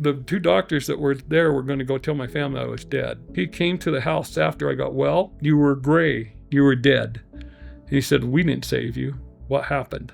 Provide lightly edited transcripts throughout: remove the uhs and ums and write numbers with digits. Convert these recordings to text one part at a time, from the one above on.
The two doctors that were there were going to go tell my family I was dead. He came to the house after I got well. You were gray. You were dead. He said, we didn't save you. What happened?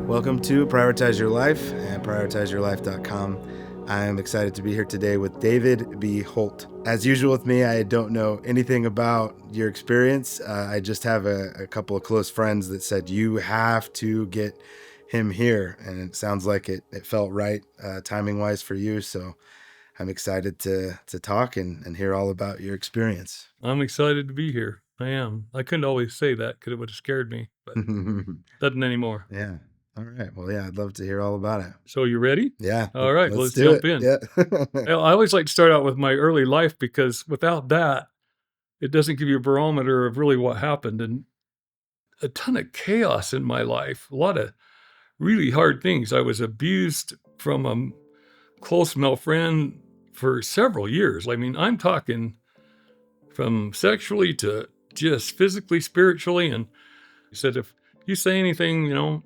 Welcome to Prioritize Your Life and PrioritizeYourLife.com. I am excited to be here today with David B. Holt. As usual with me, I don't know anything about your experience. I just have a couple of close friends that said, you have to get him here. And it sounds like it felt right timing-wise for you. So I'm excited to talk and hear all about your experience. I'm excited to be here. I am. I couldn't always say that because it would have scared me, but doesn't anymore. Yeah. All right. Well, yeah, I'd love to hear all about it. So you ready? Yeah. All right. Let's jump in. Yeah. I always like to start out with my early life because without that, it doesn't give you a barometer of really what happened. And a ton of chaos in my life, a lot of really hard things. I was abused from a close male friend for several years. I mean, I'm talking from sexually to just physically, spiritually. And he said, if you say anything,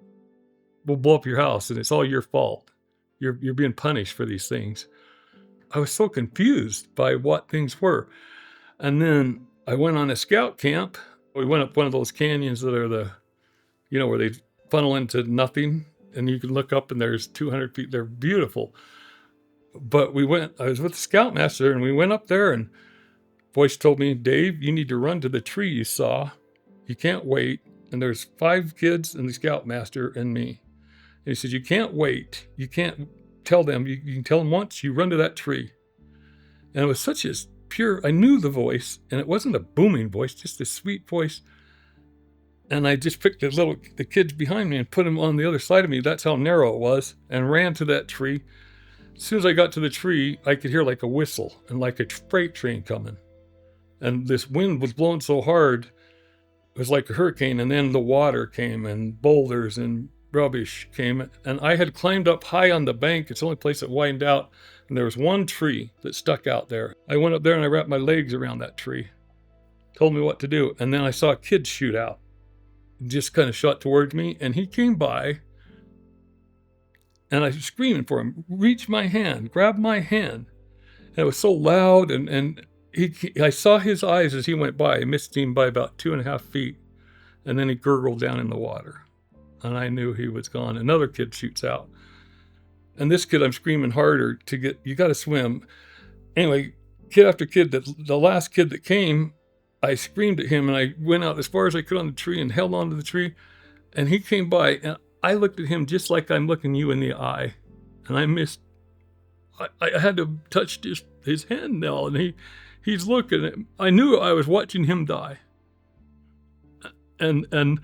we'll blow up your house and it's all your fault. You're being punished for these things. I was so confused by what things were. And then I went on a scout camp. We went up one of those canyons that are where they funnel into nothing and you can look up and there's 200 feet. They're beautiful. But I was with the scoutmaster and we went up there and voice told me, Dave, you need to run to the tree you saw. You can't wait. And there's 5 kids and the scoutmaster and me. And he said, you can't wait. You can't tell them. You can tell them once, you run to that tree. And it was such a pure, I knew the voice, and it wasn't a booming voice, just a sweet voice. And I just picked the kids behind me and put them on the other side of me. That's how narrow it was, and ran to that tree. As soon as I got to the tree, I could hear like a whistle and like a freight train coming. And this wind was blowing so hard, it was like a hurricane. And then the water came and boulders and rubbish came, and I had climbed up high on the bank. It's the only place that widened out, and there was one tree that stuck out there. I went up there and I wrapped my legs around that tree, told me what to do, and then I saw a kid shoot out, just kind of shot towards me, and he came by, and I was screaming for him, reach my hand, grab my hand, and it was so loud, and I saw his eyes as he went by. I missed him by about 2.5 feet, and then he gurgled down in the water. And I knew he was gone. Another kid shoots out. And this kid, I'm screaming harder you got to swim. Anyway, kid after kid, the last kid that came, I screamed at him and I went out as far as I could on the tree and held onto the tree. And he came by and I looked at him just like I'm looking you in the eye. And I had to touch his hand now. And he's looking at, I knew I was watching him die. And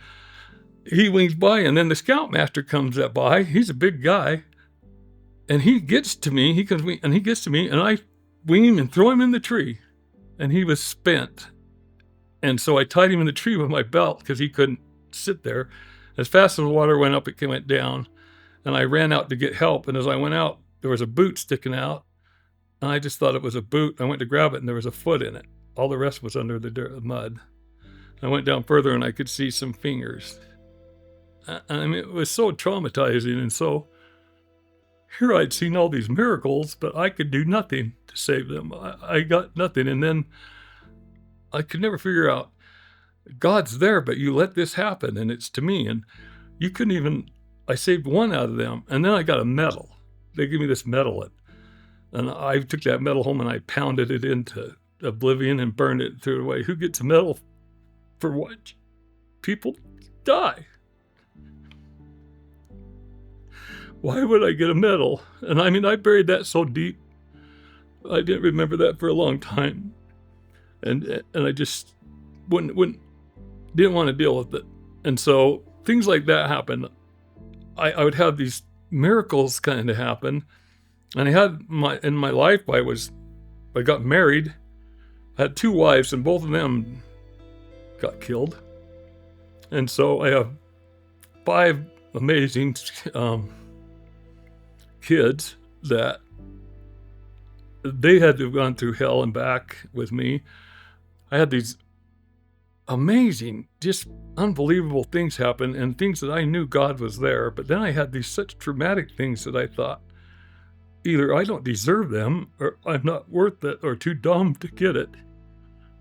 he wings by, and then the scoutmaster comes up by. He's a big guy, and he gets to me. He gets to me, and I wing him and throw him in the tree, and he was spent. And so I tied him in the tree with my belt because he couldn't sit there. As fast as the water went up, it went down, and I ran out to get help. And as I went out, there was a boot sticking out, and I just thought it was a boot. I went to grab it, and there was a foot in it. All the rest was under the mud. I went down further, and I could see some fingers. I mean, it was so traumatizing, and so here I'd seen all these miracles, but I could do nothing to save them. I got nothing, and then I could never figure out, God's there, but you let this happen, and it's to me, and you couldn't even, I saved one out of them, and then I got a medal. They gave me this medal, and I took that medal home, and I pounded it into oblivion and burned it and threw it away. Who gets a medal for what? People die. Why would I get a medal? And I mean, I buried that so deep. I didn't remember that for a long time. And I just didn't want to deal with it. And so things like that happened. I would have these miracles kind of happen. And in my life, I got married. I had 2 wives, and both of them got killed. And so I have 5 amazing kids that they had to have gone through hell and back with me. I had these amazing, just unbelievable things happened, and things that I knew God was there. But then I had these such traumatic things that I thought either I don't deserve them, or I'm not worth it, or too dumb to get it.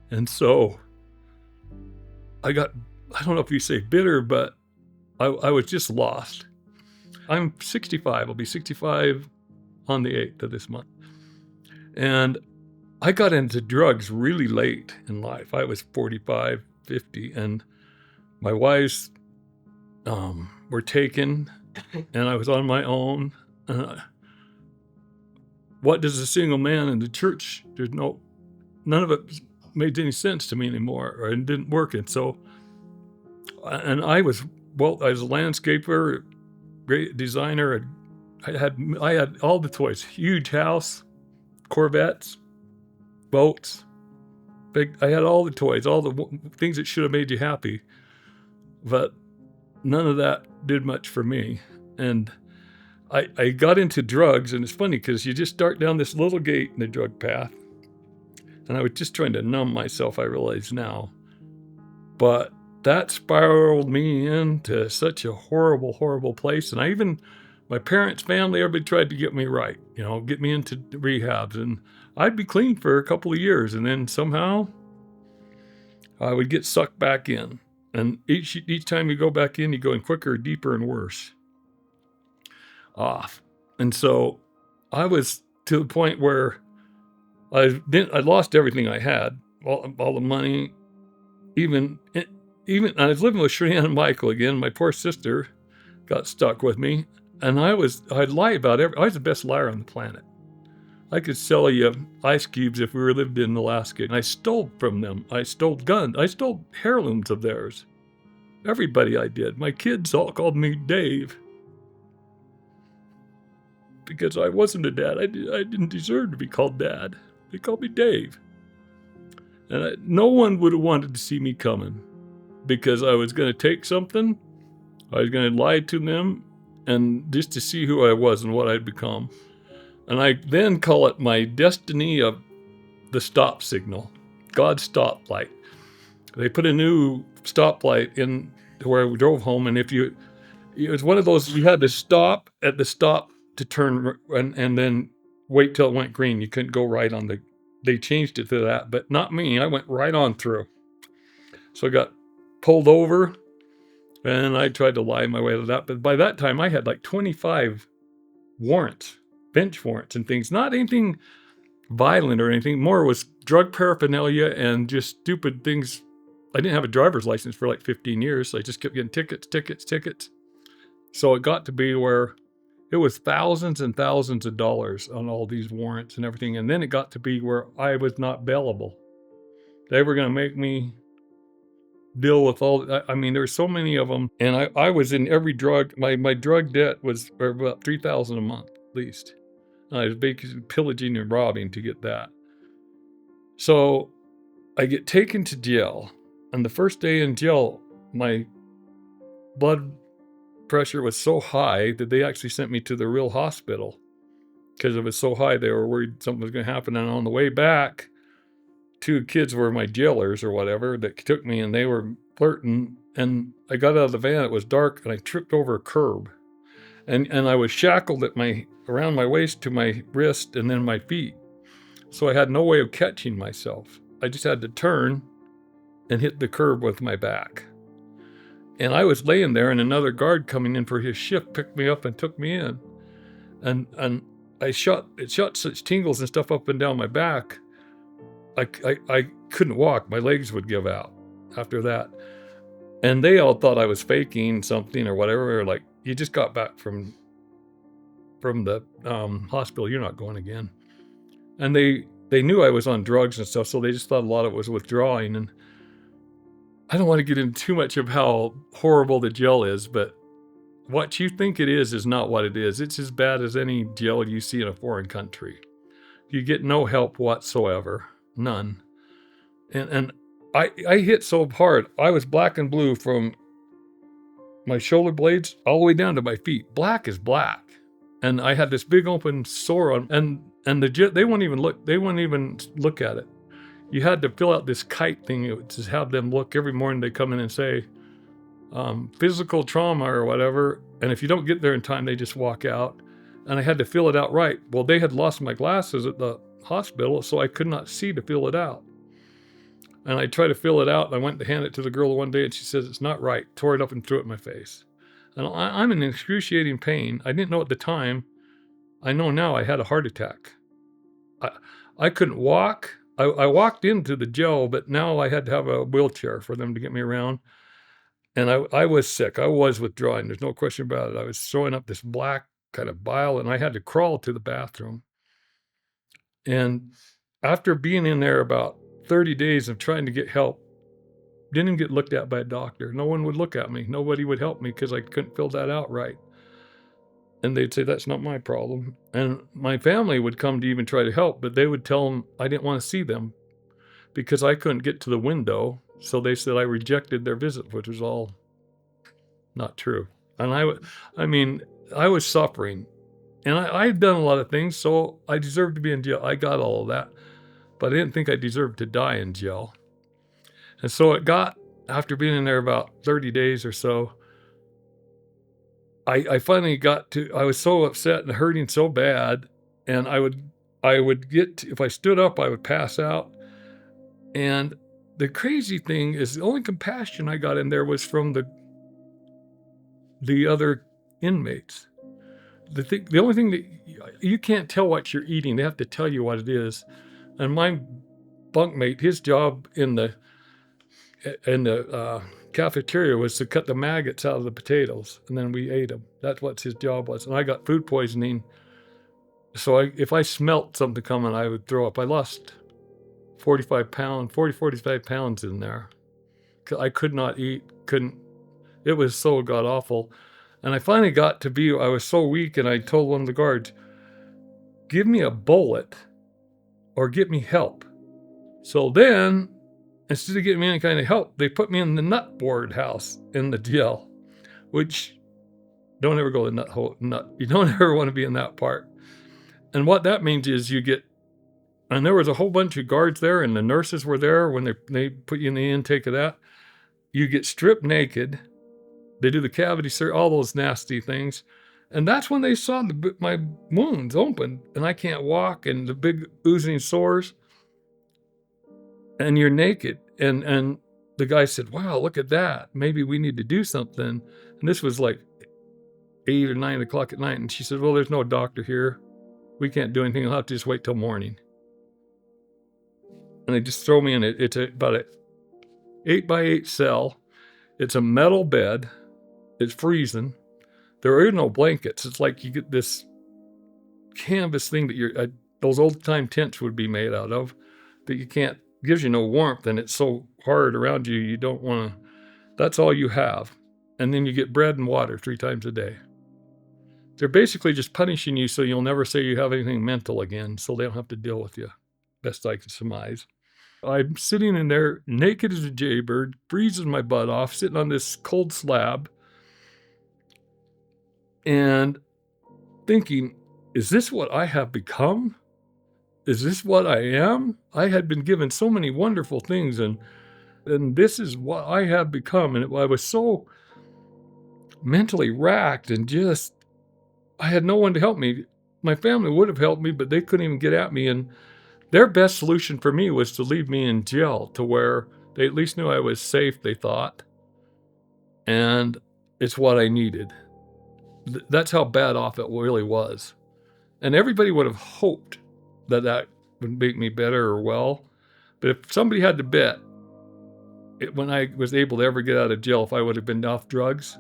And so I don't know if you say bitter, but I was just lost. I'm 65. I'll be 65 on the 8th of this month. And I got into drugs really late in life. I was 45, 50, and my wives were taken, and I was on my own. What does a single man in the church? None of it made any sense to me anymore, or it didn't work. And so, and I was a landscaper, great designer. I had all the toys, huge house, Corvettes, boats, big. I had all the toys, all the things that should have made you happy, but none of that did much for me. And I got into drugs, and it's funny because you just start down this little gate in the drug path, and I was just trying to numb myself, I realize now. But that spiraled me into such a horrible, horrible place. And my parents' family, everybody tried to get me right, get me into rehabs. And I'd be clean for a couple of years, and then somehow I would get sucked back in. And each time you go back in, you go in quicker, deeper, and worse off. And so I was to the point where I lost everything I had, all the money, even I was living with Shreya and Michael again. My poor sister got stuck with me, and I'd lie about I was the best liar on the planet. I could sell you ice cubes if we were lived in Alaska, and I stole from them. I stole guns. I stole heirlooms of theirs. Everybody I did. My kids all called me Dave, because I wasn't a dad. I didn't deserve to be called Dad. They called me Dave. And no one would have wanted to see me coming, because I was going to take something, I was going to lie to them, and just to see who I was and what I'd become. And I then call it my destiny of the stop signal, God's stoplight. They put a new stoplight in where we drove home, and it was one of those, you had to stop at the stop to turn and then wait till it went green. You couldn't go right on they changed it to that, but not me. I went right on through. So I got pulled over, and I tried to lie my way to that. But by that time, I had like 25 warrants, bench warrants and things. Not anything violent or anything. More was drug paraphernalia and just stupid things. I didn't have a driver's license for like 15 years, so I just kept getting tickets. So it got to be where it was thousands and thousands of dollars on all these warrants and everything. And then it got to be where I was not bailable. They were going to make me deal with all, there's so many of them. And I was in every drug. My drug debt was about $3,000 a month, at least. And I was basically pillaging and robbing to get that. So I get taken to jail. And the first day in jail, my blood pressure was so high that they actually sent me to the real hospital, because it was so high. They were worried something was going to happen. And on the way back, 2 kids were my jailers or whatever that took me, and they were flirting. And I got out of the van. It was dark, and I tripped over a curb, and I was shackled around my waist to my wrist and then my feet. So I had no way of catching myself. I just had to turn and hit the curb with my back. And I was laying there, and another guard coming in for his shift picked me up and took me in. And it shot such tingles and stuff up and down my back. I couldn't walk. My legs would give out after that. And they all thought I was faking something or whatever. Or like, you just got back from the hospital. You're not going again. And they knew I was on drugs and stuff, so they just thought a lot of it was withdrawing. And I don't want to get into too much of how horrible the jail is, but what you think it is not what it is. It's as bad as any jail you see in a foreign country. You get no help whatsoever. None. And I hit so hard. I was black and blue from my shoulder blades all the way down to my feet. Black is black. And I had this big open sore on, and they won't even look at it. you had to fill out this kite thing. It would just have them look every morning. They come in and say, physical trauma or whatever. And if you don't get there in time, they just walk out. And I had to fill it out right. Well, they had lost my glasses at the hospital, so I could not see to fill it out. And I tried to fill it out, and I went to hand it to the girl one day, and she says, it's not right. Tore it up and threw it in my face. And I'm in excruciating pain. I didn't know at the time. I know now I had a heart attack. I couldn't walk. I walked into the jail, but now I had to have a wheelchair for them to get me around. And I was sick. I was withdrawing. There's no question about it. I was throwing up this black kind of bile, and I had to crawl to the bathroom. And after being in there about 30 days of trying to get help, didn't even get looked at by a doctor. No one would look at me. Nobody would help me because I couldn't fill that out right. And they'd say, that's not my problem. And my family would come to even try to help, but they would tell them I didn't want to see them because I couldn't get to the window. So they said I rejected their visit, which was all not true. And I was suffering. And I'd done a lot of things, so I deserved to be in jail. I got all of that. But I didn't think I deserved to die in jail. And so it got, after being in there about 30 days or so, I finally got to, I was so upset and hurting so bad, and I would get, if I stood up, I would pass out. And the crazy thing is the only compassion I got in there was from the other inmates. The only thing that, you can't tell what you're eating. They have to tell you what it is. And my bunkmate, his job in the cafeteria was to cut the maggots out of the potatoes, and then we ate them. That's what his job was. And I got food poisoning. So if I smelt something coming, I would throw up. I lost 45 pounds in there. I could not eat, it was so god awful. And I finally got to be, I was so weak, and I told one of the guards, give me a bullet or get me help. So then, instead of getting me any kind of help, they put me in the nut board house in the jail, which, don't ever go to nut. You don't ever want to be in that part. And what that means is and there was a whole bunch of guards there, and the nurses were there when they put you in the intake of that. You get stripped naked. They do the cavity search, all those nasty things. And that's when they saw my wounds open, and I can't walk, and the big oozing sores. And you're naked. And the guy said, wow, look at that. Maybe we need to do something. And this was like 8 or 9 o'clock at night. And she said, well, there's no doctor here. We can't do anything. I'll have to just wait till morning. And they just throw me in it. It's about an 8x8 cell. It's a metal bed. It's freezing. There are no blankets. It's like you get this canvas thing that those old time tents would be made out of, that you can't, gives you no warmth, and it's so hard around you, you don't want to, that's all you have. And then you get bread and water 3 times a day. They're basically just punishing you so you'll never say you have anything mental again, so they don't have to deal with you, best I can surmise. I'm sitting in there naked as a jaybird, freezing my butt off, sitting on this cold slab, and thinking, is this what I have become? Is this what I am? I had been given so many wonderful things, and this is what I have become. And I was so mentally racked, and just, I had no one to help me. My family would have helped me, but they couldn't even get at me. And their best solution for me was to leave me in jail, to where they at least knew I was safe, they thought. And it's what I needed. That's how bad off it really was. And everybody would have hoped that would make me better or well. But if somebody had to bet, when I was able to ever get out of jail, if I would have been off drugs,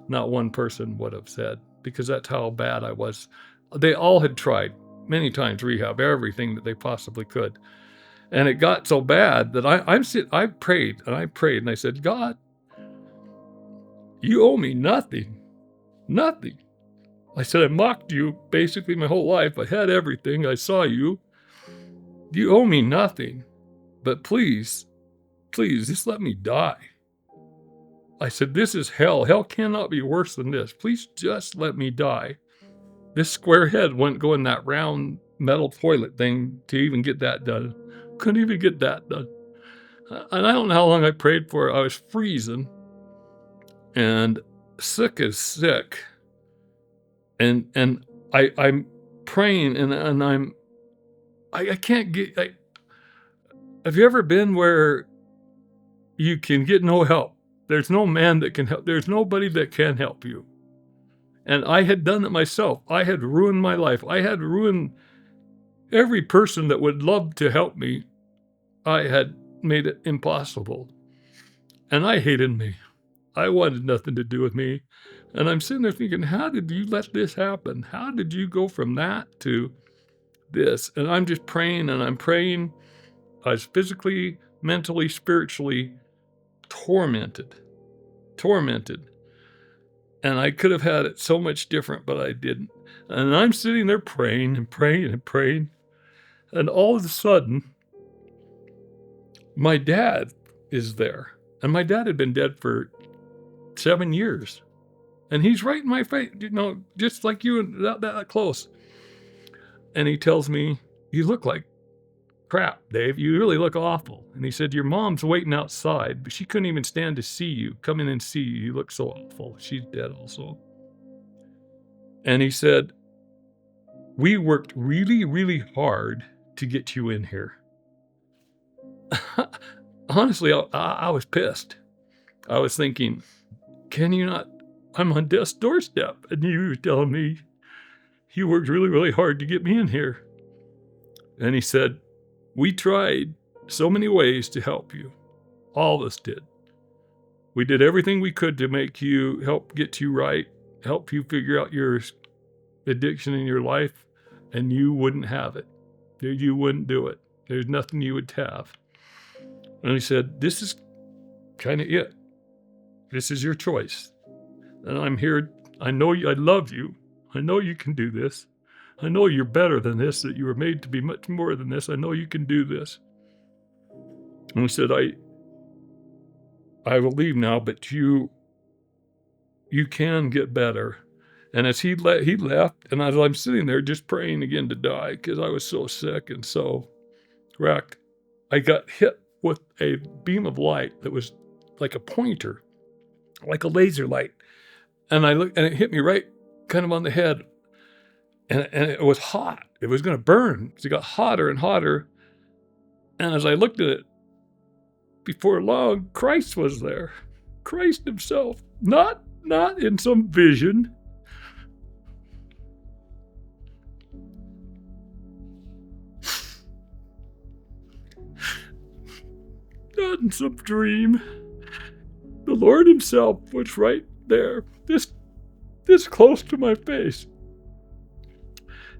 not one person would have said, because that's how bad I was. They all had tried many times rehab, everything that they possibly could. And it got so bad that I prayed, and I said, God, you owe me nothing. Nothing. I said, I mocked you basically my whole life. I had everything. I saw you. You owe me nothing. But please, just let me die. I said, this is hell. Hell cannot be worse than this. Please just let me die. This square head wouldn't go in that round metal toilet thing to even get that done. Couldn't even get that done. And I don't know how long I prayed for. I was freezing and sick as sick. And I'm praying and I can't get. Have you ever been where you can get no help? There's no man that can help. There's nobody that can help you. And I had done it myself. I had ruined my life. I had ruined every person that would love to help me. I had made it impossible. And I hated me. I wanted nothing to do with me. And I'm sitting there thinking, how did you let this happen? How did you go from that to this? And I'm just praying and I'm praying. I was physically, mentally, spiritually tormented. And I could have had it so much different, but I didn't. And I'm sitting there praying and praying and praying. And all of a sudden, my dad is there. And my dad had been dead for 7 years. And he's right in my face, just like you, that close. And he tells me, you look like crap, Dave. You really look awful. And he said, your mom's waiting outside, but she couldn't even stand to see you. Come in and see you. You look so awful. She's dead also. And he said, we worked really, really hard to get you in here. Honestly, I was pissed. I was thinking, can you not? I'm on death's doorstep, and you were telling me you worked really, really hard to get me in here. And he said, we tried so many ways to help you. All of us did. We did everything we could to make you, help get you right, help you figure out your addiction in your life, and you wouldn't have it. You wouldn't do it. There's nothing you would have. And he said, this is kind of it. This is your choice. And I'm here. I know you, I love you. I know you can do this. I know you're better than this, that you were made to be much more than this. I know you can do this. And he said, I will leave now, but you can get better. And as he left, and as I'm sitting there just praying again to die, because I was so sick and so wrecked, I got hit with a beam of light that was like a pointer, like a laser light. And I looked, and it hit me right kind of on the head. And it was hot. It was going to burn. It got hotter and hotter. And as I looked at it, before long, Christ was there. Christ himself. Not in some vision. Not in some dream. The Lord himself was right there. This close to my face.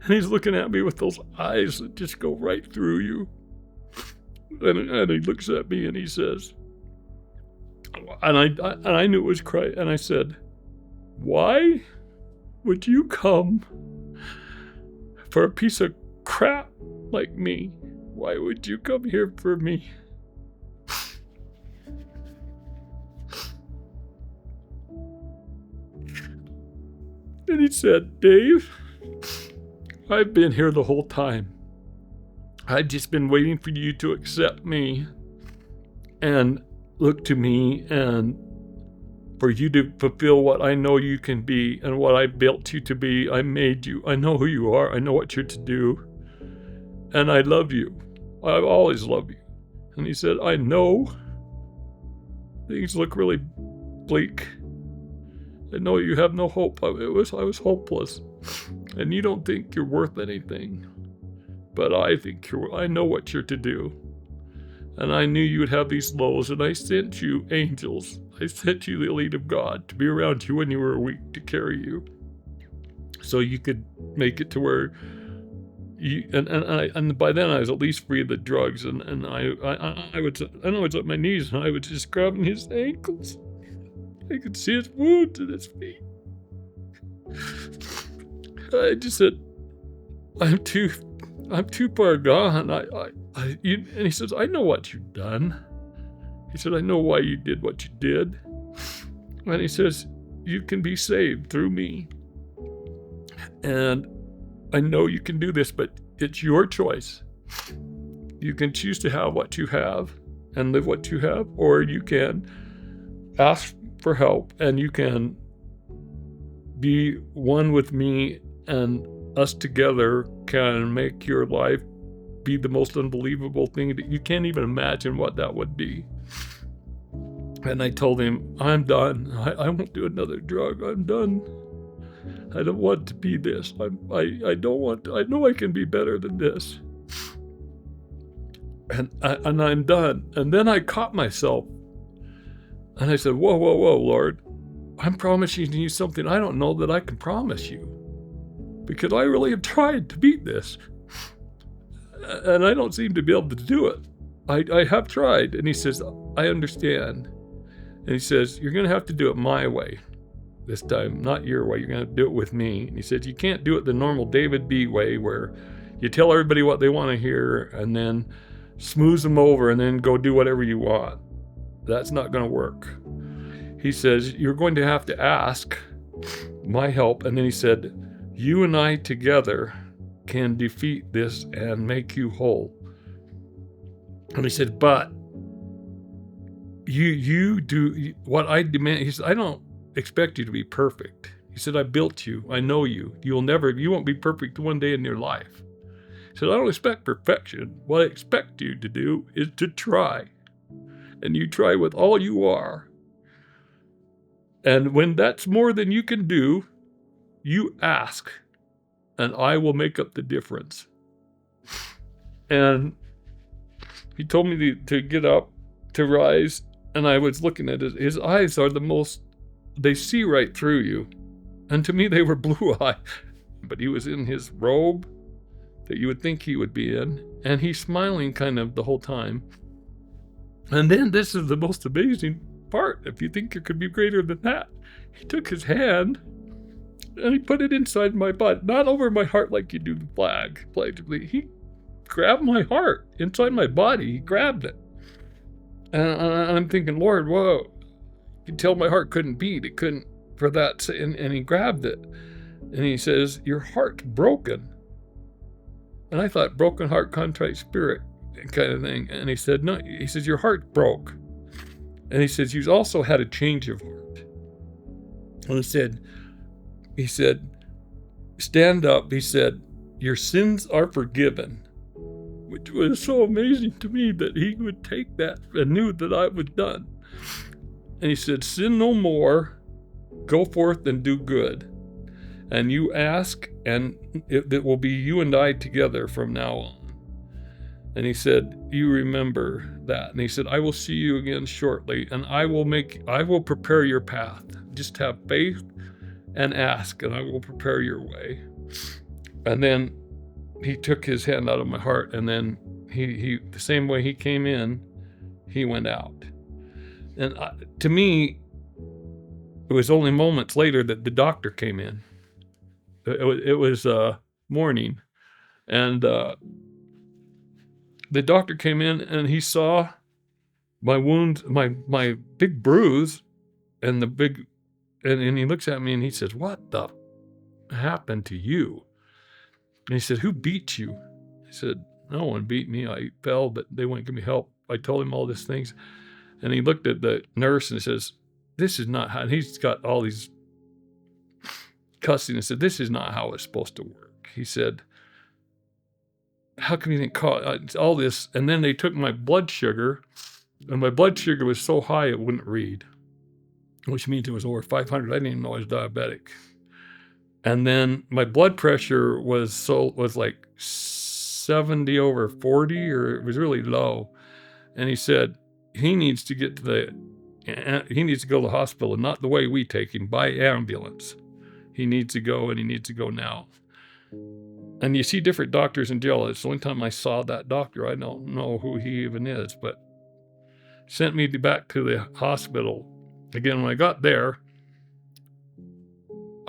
And he's looking at me with those eyes that just go right through you. And he looks at me and he says, and I knew it was Christ. And I said, why would you come for a piece of crap like me? Why would you come here for me? And he said, Dave, I've been here the whole time. I've just been waiting for you to accept me and look to me and for you to fulfill what I know you can be and what I built you to be. I made you. I know who you are. I know what you're to do. And I love you. I've always loved you. And he said, I know things look really bleak. I know you have no hope. I was hopeless. And you don't think you're worth anything. But I know what you're to do. And I knew you would have these lows, and I sent you angels. I sent you the elite of God to be around you when you were weak, to carry you. So you could make it to where you, and by then I was at least free of the drugs, and I was at my knees, and I was just grabbing his ankles. I could see his wounds in his feet. I just said, I'm too far gone. And he says, I know what you've done. He said, I know why you did what you did. And he says, you can be saved through me. And I know you can do this, but it's your choice. You can choose to have what you have and live what you have, or you can ask for help and you can be one with me, and us together can make your life be the most unbelievable thing that you can't even imagine what that would be. And I told him, I'm done. I won't do another drug. I'm done. I don't want to be this. I don't want to. I know I can be better than this. And I'm done. And then I caught myself. And I said, whoa, Lord. I'm promising you something I don't know that I can promise you. Because I really have tried to beat this. And I don't seem to be able to do it. I have tried. And he says, I understand. And he says, you're going to have to do it my way this time, not your way. You're going to do it with me. And he said, you can't do it the normal David B way where you tell everybody what they want to hear and then smooth them over and then go do whatever you want. That's not going to work. He says, you're going to have to ask my help. And then he said, you and I together can defeat this and make you whole. And he said, but you do what I demand. He said, I don't expect you to be perfect. He said, I built you. I know you. You won't be perfect one day in your life. He said, I don't expect perfection. What I expect you to do is to try. And you try with all you are. And when that's more than you can do, you ask, and I will make up the difference. And he told me to get up, to rise, and I was looking at his eyes are they see right through you. And to me, they were blue-eyed. But he was in his robe that you would think he would be in, and he's smiling kind of the whole time. And then this is the most amazing part, if you think it could be greater than that. He took his hand and he put it inside my butt, not over my heart like you do the flag. He grabbed my heart inside my body. He grabbed it. And I'm thinking, Lord, whoa. You could tell my heart couldn't beat. It couldn't for that. And he grabbed it. And he says, your heart's broken. And I thought, broken heart, contrite spirit kind of thing. And he said, no. He says, your heart broke. And he says, you've also had a change of heart. And he said, stand up. He said, your sins are forgiven. Which was so amazing to me that he would take that and knew that I was done. And he said, sin no more, go forth and do good. And you ask, and it will be you and I together from now on. And he said, you remember that. And he said, I will see you again shortly, and I will prepare your path. Just have faith and ask, and I will prepare your way. And then he took his hand out of my heart, and then he the same way he came in, he went out. And to me, it was only moments later that the doctor came in. It was morning, and the doctor came in, and he saw my wound, my big bruise, and and he looks at me and he says, what the happened to you? And he said, who beat you? I said, no one beat me. I fell, but they wouldn't give me help. I told him all these things. And he looked at the nurse and says, this is not how, and he's got all these cussing and said, this is not how it's supposed to work. He said, how come you didn't call all this? And then they took my blood sugar, and my blood sugar was so high it wouldn't read, which means it was over 500. I didn't even know I was diabetic. And then my blood pressure was like 70 over 40, or it was really low. And he said, he needs to go to the hospital, and not the way we take him, by ambulance. He needs to go, and he needs to go now. And you see different doctors in jail. It's the only time I saw that doctor. I don't know who he even is, but sent me back to the hospital. Again, when I got there,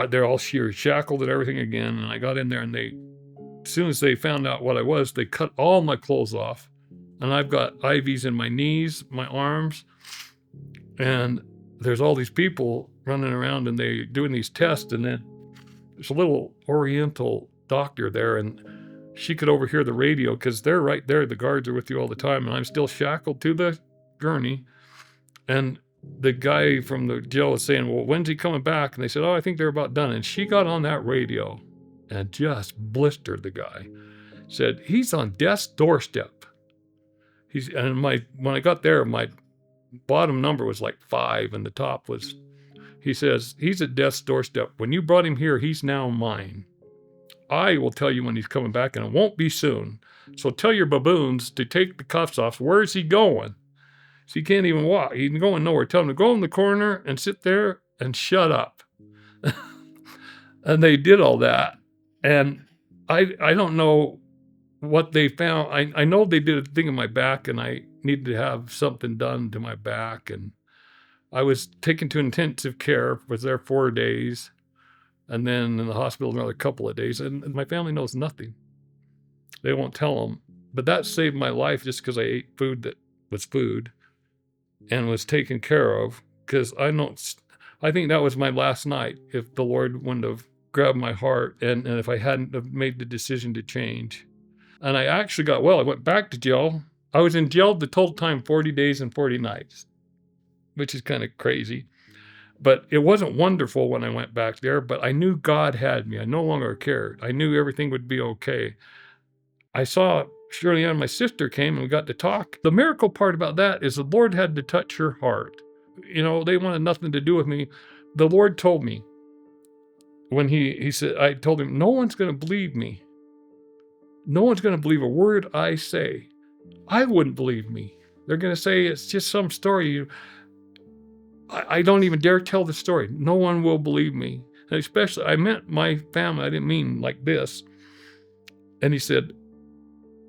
they're all shackled and everything again. And I got in there, and as soon as they found out what I was, they cut all my clothes off. And I've got IVs in my knees, my arms. And there's all these people running around, and they're doing these tests. And then there's a little Oriental doctor there, and she could overhear the radio because they're right there. The guards are with you all the time. And I'm still shackled to the gurney. And the guy from the jail was saying, well, when's he coming back? And they said, oh, I think they're about done. And she got on that radio and just blistered the guy. Said, he's on death's doorstep. When I got there, my bottom number was like 5 and the top was, he says, he's at death's doorstep. When you brought him here, he's now mine. I will tell you when he's coming back, and it won't be soon. So tell your baboons to take the cuffs off. Where is he going? So he can't even walk. He's going nowhere. Tell him to go in the corner and sit there and shut up. And they did all that. And I don't know what they found. I know they did a thing in my back, and I needed to have something done to my back. And I was taken to intensive care, was there 4 days, and then in the hospital another couple of days. And my family knows nothing. They won't tell them. But that saved my life just because I ate food that was food and was taken care of. Because I think that was my last night if the Lord wouldn't have grabbed my heart and if I hadn't have made the decision to change. And I actually got well. I went back to jail. I was in jail the total time 40 days and 40 nights, which is kind of crazy. But it wasn't wonderful when I went back there, but I knew God had me. I no longer cared. I knew everything would be okay. I saw Shirley Ann, my sister, came and we got to talk. The miracle part about that is the Lord had to touch her heart. You know, they wanted nothing to do with me. The Lord told me when he said, I told him, no one's going to believe me. No one's going to believe a word I say. I wouldn't believe me. They're going to say it's just some story. I don't even dare tell the story. No one will believe me. And especially, I meant my family. I didn't mean like this. And he said,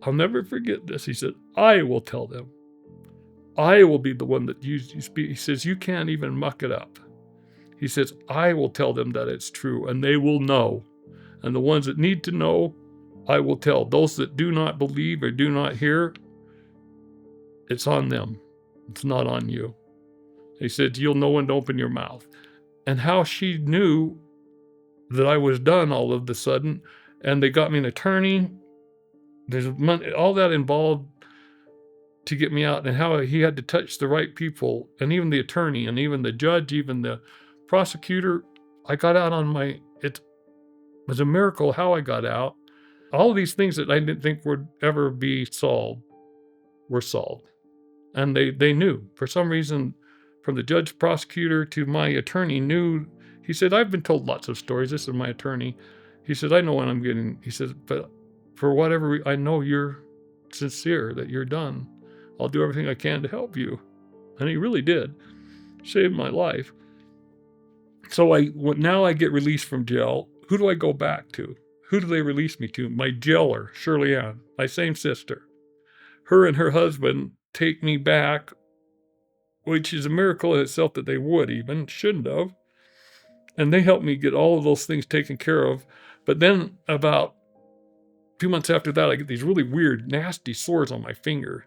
I'll never forget this. He said, I will tell them. I will be the one that you speak. He says, you can't even muck it up. He says, I will tell them that it's true, and they will know. And the ones that need to know, I will tell. Those that do not believe or do not hear, it's on them. It's not on you. He said, you'll know when to open your mouth. And how she knew that I was done all of a sudden, and they got me an attorney. There's money, all that involved to get me out, and how he had to touch the right people, and even the attorney, and even the judge, even the prosecutor. I got out it was a miracle how I got out. All of these things that I didn't think would ever be solved were solved. And they knew. For some reason, from the judge, prosecutor to my attorney knew. He said, I've been told lots of stories. This is my attorney. He said, I know when I'm getting, he said, but for whatever, I know you're sincere, that you're done. I'll do everything I can to help you. And he really did. Saved my life. So now I get released from jail. Who do I go back to? Who do they release me to? My jailer, Shirley Ann, my same sister. Her and her husband take me back, which is a miracle in itself that they shouldn't have. And they helped me get all of those things taken care of. But then about 2 months after that, I get these really weird, nasty sores on my finger.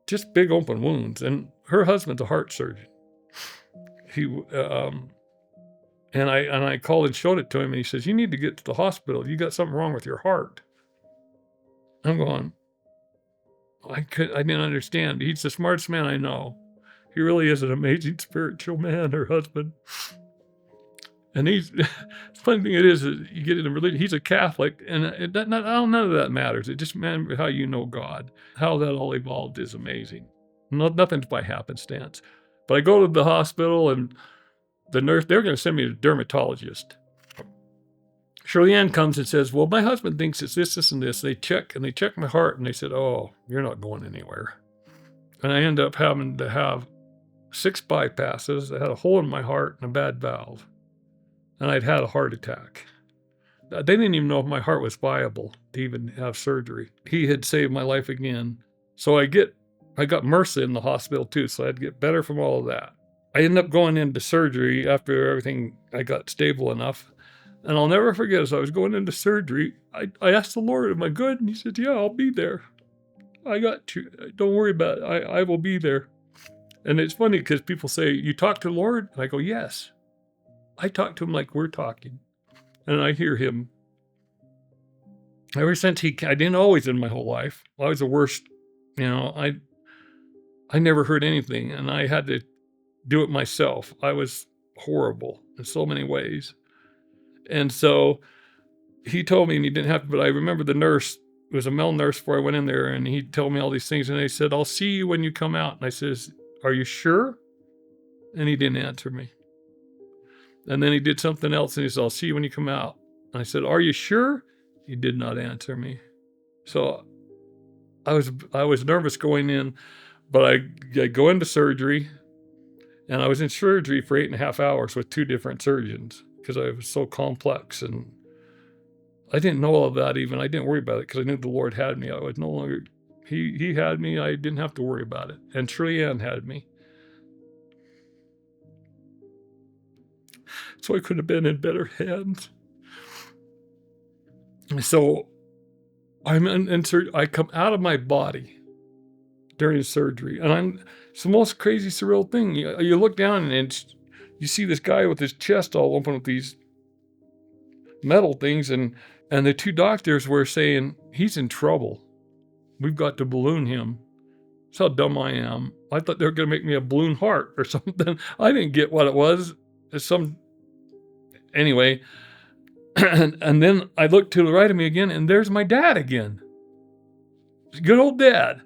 Just big open wounds. And her husband's a heart surgeon. And I called and showed it to him, and he says, you need to get to the hospital. You got something wrong with your heart. I'm going, I didn't understand. He's the smartest man I know. He really is an amazing spiritual man, her husband. And the funny thing is you get in a religion, he's a Catholic, and none of that matters. It just matters how you know God. How that all evolved is amazing. Nothing's by happenstance. But I go to the hospital, and the nurse, they're going to send me to a dermatologist. Shirley Ann comes and says, well, my husband thinks it's this, and this. They check my heart, and they said, oh, you're not going anywhere. And I end up having to have 6 bypasses. I had a hole in my heart and a bad valve. And I'd had a heart attack. They didn't even know if my heart was viable to even have surgery. He had saved my life again. So I got MRSA in the hospital too, so I'd get better from all of that. I ended up going into surgery after everything, I got stable enough. And I'll never forget, as I was going into surgery, I asked the Lord, am I good? And he said, yeah, I'll be there. I got you. Don't worry about it. I will be there. And it's funny because people say, you talk to the Lord? And I go, yes. I talk to him like we're talking. And I hear him. Ever since I didn't always in my whole life. I was the worst, you know, I never heard anything, and I had to do it myself. I was horrible in so many ways. And so he told me, and he didn't have to, but I remember the nurse, it was a male nurse before I went in there, and he told me all these things, and they said, I'll see you when you come out. And I says, are you sure? And he didn't answer me. And then he did something else, and he said, I'll see you when you come out. And I said, are you sure? He did not answer me. So I was nervous going in, but I go into surgery, and I was in surgery for 8.5 hours with 2 different surgeons because I was so complex, and I didn't know all of that even. I didn't worry about it because I knew the Lord had me. I was no longer, he had me. I didn't have to worry about it. And Shirley Ann had me. So I could have been in better hands. So I'm in surgery. I come out of my body during surgery, and it's the most crazy, surreal thing. You look down and you see this guy with his chest all open with these metal things, and the 2 doctors were saying, he's in trouble. We've got to balloon him. That's how dumb I am. I thought they were going to make me a balloon heart or something. I didn't get what it was. Anyway, and then I looked to the right of me again, and there's my dad again. Good old dad.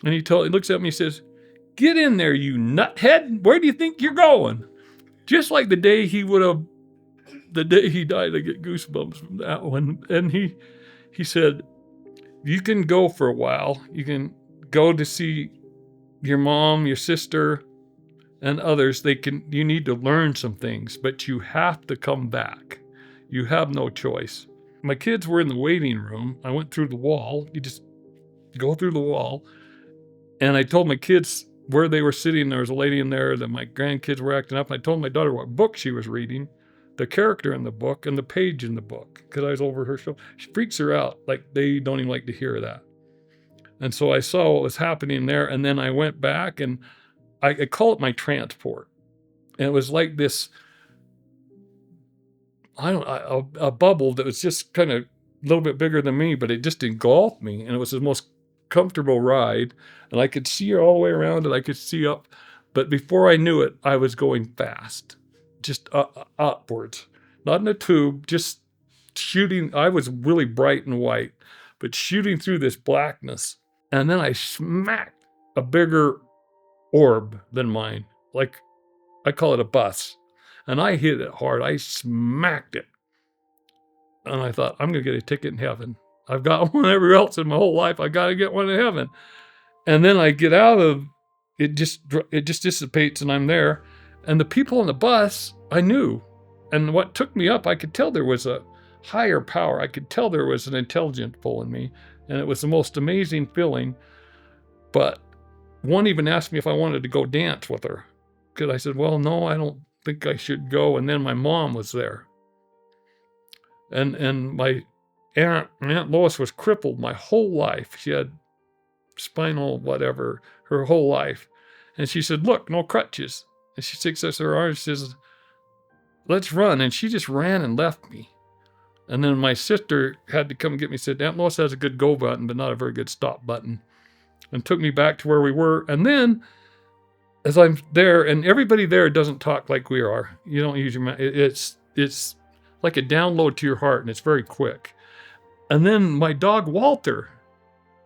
And he looks at me and says, get in there, you nuthead. Where do you think you're going? Just like the day he died, I get goosebumps from that one. And he said, you can go for a while. You can go to see your mom, your sister, and others. You need to learn some things, but you have to come back. You have no choice. My kids were in the waiting room. I went through the wall. You just go through the wall. And I told my kids where they were sitting. There was a lady in there that my grandkids were acting up. I told my daughter what book she was reading, the character in the book, and the page in the book, because I was over her shoulder. She freaks her out. Like, they don't even like to hear that. And so I saw what was happening there, and then I went back, and I call it my transport. And it was like this, a bubble that was just kind of a little bit bigger than me, but it just engulfed me, and it was the most comfortable ride, and I could see all the way around, and I could see up, but before I knew it, I was going fast, just upwards, not in a tube, just shooting. I was really bright and white, but shooting through this blackness, and then I smacked a bigger orb than mine, like I call it a bus, and I hit it hard. I smacked it, and I thought, I'm gonna get a ticket in heaven. I've got one everywhere else in my whole life. I got to get one in heaven. And then I get out of it, just dissipates, and I'm there. And the people on the bus, I knew. And what took me up, I could tell there was a higher power. I could tell there was an intelligence pulling me. And it was the most amazing feeling. But one even asked me if I wanted to go dance with her. Because I said, well, no, I don't think I should go. And then my mom was there. And my Aunt Lois was crippled my whole life. She had spinal whatever her whole life. And she said, look, no crutches. And she sticks out her arm and says, let's run. And she just ran and left me. And then my sister had to come and get me, said, Aunt Lois has a good go button, but not a very good stop button. And took me back to where we were. And then, as I'm there, and everybody there doesn't talk like we are. You don't use your mouth. It's like a download to your heart, and it's very quick. And then my dog, Walter,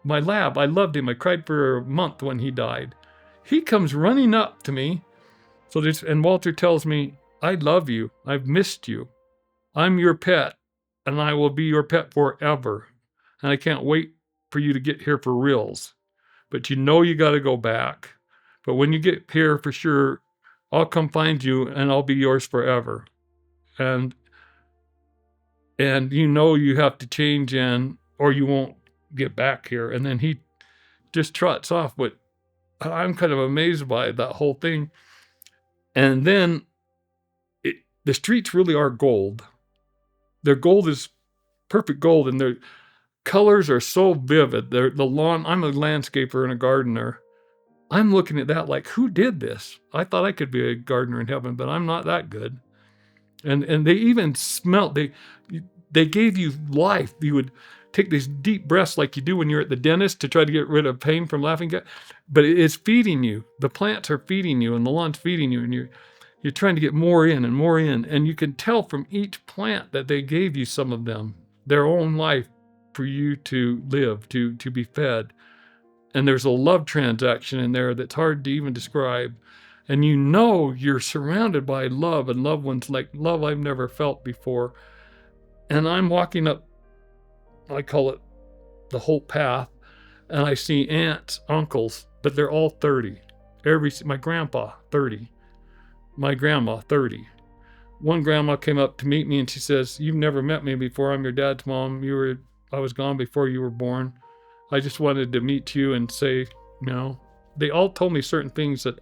my lab, I loved him. I cried for a month when he died. He comes running up to me. And Walter tells me, I love you. I've missed you. I'm your pet, and I will be your pet forever. And I can't wait for you to get here for reals. But you know you got to go back. But when you get here for sure, I'll come find you, and I'll be yours forever. And you know you have to change or you won't get back here. And then he just trots off. But I'm kind of amazed by that whole thing. And then the streets really are gold. Their gold is perfect gold, and their colors are so vivid. The lawn, I'm a landscaper and a gardener. I'm looking at that like, who did this? I thought I could be a gardener in heaven, but I'm not that good. And they even smelled, they gave you life. take these deep breaths like you do when you're at the dentist to try to get rid of pain from laughing gas. But it's feeding you. The plants are feeding you, and the lawn's feeding you, and you're trying to get more in and more in. And you can tell from each plant that they gave you some of them, their own life for you to live, to be fed. And there's a love transaction in there that's hard to even describe. And you know you're surrounded by love and loved ones, like love I've never felt before. And I'm walking up, I call it the Holt path, and I see aunts, uncles, but they're all 30. My grandpa, 30. My grandma, 30. One grandma came up to meet me and she says, "You've never met me before. I'm your dad's mom. I was gone before you were born. I just wanted to meet you and say, they all told me certain things that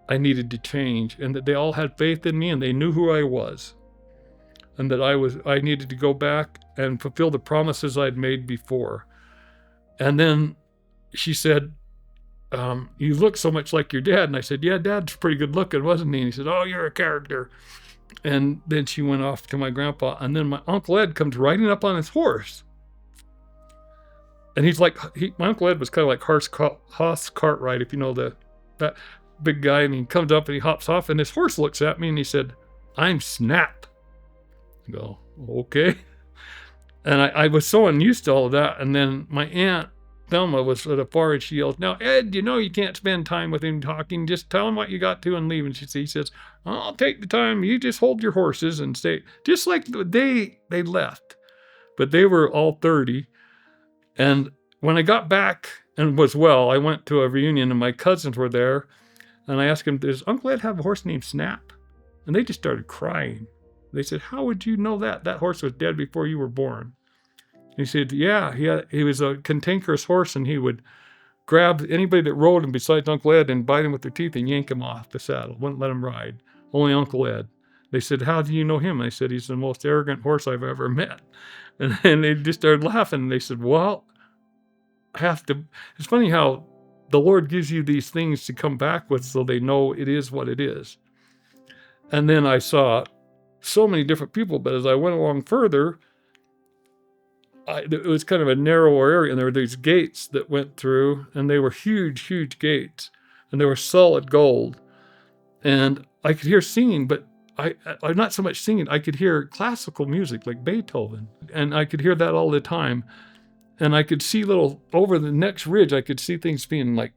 I needed to change, and that they all had faith in me, and they knew who I was, and that I needed to go back and fulfill the promises I'd made before." And then she said, "You look so much like your dad." And I said, "Yeah, Dad's pretty good looking, wasn't he?" And he said, "Oh, you're a character." And then she went off to my grandpa, and then my Uncle Ed comes riding up on his horse. And he's like, my Uncle Ed was kind of like Hoss Cartwright, if you know that big guy. And he comes up and he hops off, and his horse looks at me and he said, "I'm Snap." I go, "Okay." And I was so unused to all of that. And then my aunt Thelma was at a far, and she yelled, "Now, Ed, you can't spend time with him talking. Just tell him what you got to and leave." And he says, "I'll take the time. You just hold your horses and stay." Just like they left. But they were all 30. And when I got back and was well, I went to a reunion, and my cousins were there. And I asked him, "Does Uncle Ed have a horse named Snap?" And they just started crying. They said, "How would you know that? That horse was dead before you were born." He said, "Yeah, he was a cantankerous horse, and he would grab anybody that rode him besides Uncle Ed and bite him with their teeth and yank him off the saddle. Wouldn't let him ride. Only Uncle Ed." They said, "How do you know him?" I said, "He's the most arrogant horse I've ever met." And they just started laughing. And they said, "Well, I have to." It's funny how the Lord gives you these things to come back with so they know it is what it is. And then I saw so many different people, but as I went along further, it was kind of a narrower area, and there were these gates that went through, and they were huge, huge gates, and they were solid gold. And I could hear singing, but I not so much singing, I could hear classical music like Beethoven, and I could hear that all the time. And I could see over the next ridge, I could see things being like,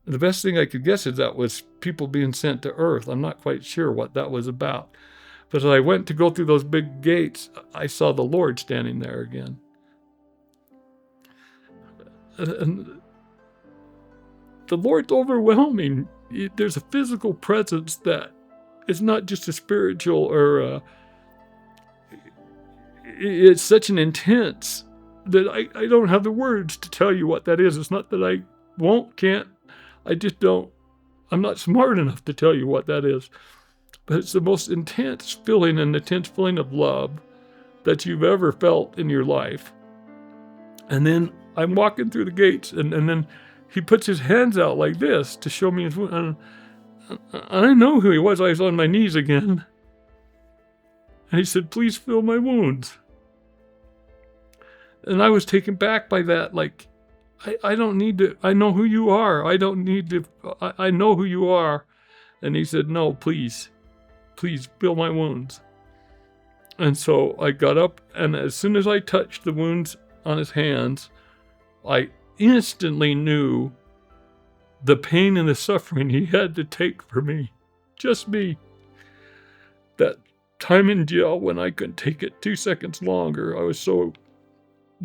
the best thing I could guess is that was people being sent to Earth. I'm not quite sure what that was about. But as I went to go through those big gates, I saw the Lord standing there again. And the Lord's overwhelming. There's a physical presence that is not just a spiritual or it's such an intense that I don't have the words to tell you what that is. It's not that I can't. I just don't. I'm not smart enough to tell you what that is. But it's the most intense feeling of love that you've ever felt in your life. And then I'm walking through the gates, and then he puts his hands out like this to show me his wound. And I know who he was. I was on my knees again. And he said, "Please fill my wounds." And I was taken back by that. Like, I don't need to. I know who you are. I don't need to. I know who you are. And he said, "No, please fill my wounds." And so I got up, and as soon as I touched the wounds on his hands, I instantly knew the pain and the suffering he had to take for me. Just me. That time in jail when I couldn't take it 2 seconds longer, I was so